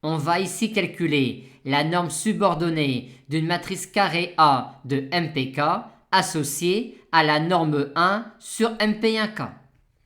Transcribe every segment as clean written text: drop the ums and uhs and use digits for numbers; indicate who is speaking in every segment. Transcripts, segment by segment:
Speaker 1: On va ici calculer la norme subordonnée d'une matrice carrée A de MPK associée à la norme 1 sur MP1K.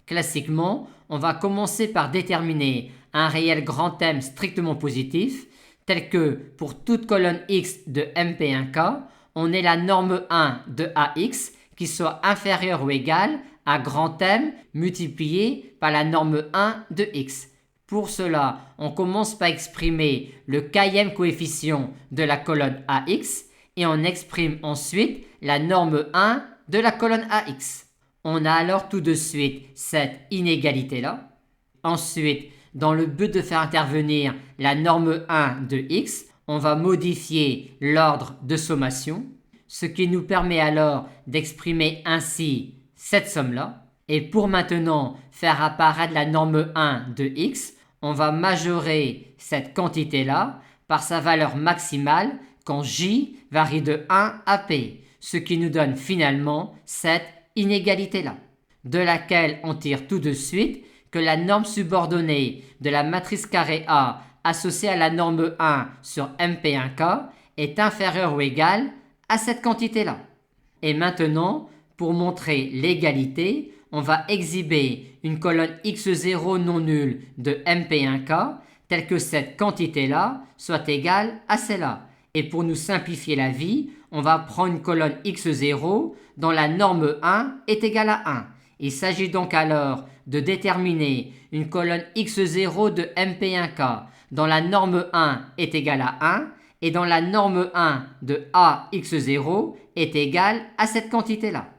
Speaker 1: Classiquement, on va commencer par déterminer un réel grand M strictement positif, tel que pour toute colonne X de MP1K, on ait la norme 1 de AX qui soit inférieure ou égale à grand M multiplié par la norme 1 de X. Pour cela, on commence par exprimer le kème coefficient de la colonne AX et on exprime ensuite la norme 1 de la colonne AX. On a alors tout de suite cette inégalité-là. Ensuite, dans le but de faire intervenir la norme 1 de x, on va modifier l'ordre de sommation, ce qui nous permet alors d'exprimer ainsi cette somme-là. Et pour maintenant faire apparaître la norme 1 de x, on va majorer cette quantité-là par sa valeur maximale quand j varie de 1 à p, ce qui nous donne finalement cette inégalité-là, de laquelle on tire tout de suite que la norme subordonnée de la matrice carrée A associée à la norme 1 sur MP1K est inférieure ou égale à cette quantité-là. Et maintenant, pour montrer l'égalité, on va exhiber une colonne x0 non nulle de MP1K telle que cette quantité-là soit égale à celle-là. Et pour nous simplifier la vie, on va prendre une colonne x0 dont la norme 1 est égale à 1. Il s'agit donc alors de déterminer une colonne x0 de MP1K dont la norme 1 est égale à 1 et dont la norme 1 de AX0 est égale à cette quantité-là.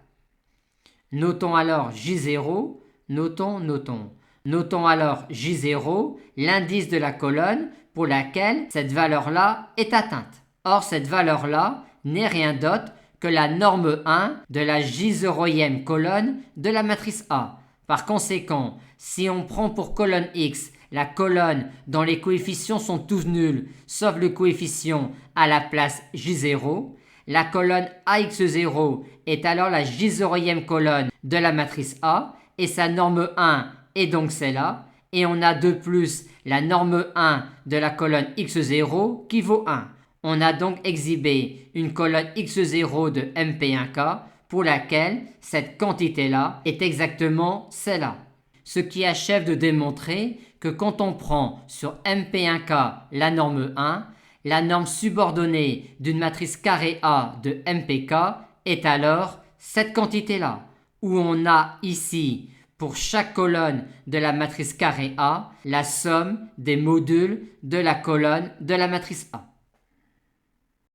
Speaker 1: Notons alors J0, notons alors J0, l'indice de la colonne pour laquelle cette valeur-là est atteinte. Or, cette valeur-là n'est rien d'autre que la norme 1 de la J0e colonne de la matrice A. Par conséquent, si on prend pour colonne X la colonne dont les coefficients sont tous nuls, sauf le coefficient à la place J0, la colonne AX0 est alors la J0e colonne de la matrice A et sa norme 1 est donc celle-là, et on a de plus la norme 1 de la colonne X0 qui vaut 1. On a donc exhibé une colonne x0 de MP1K pour laquelle cette quantité-là est exactement celle-là. Ce qui achève de démontrer que quand on prend sur MP1K la norme 1, la norme subordonnée d'une matrice carrée A de MPK est alors cette quantité-là, où on a ici, pour chaque colonne de la matrice carrée A, la somme des modules de la colonne de la matrice A.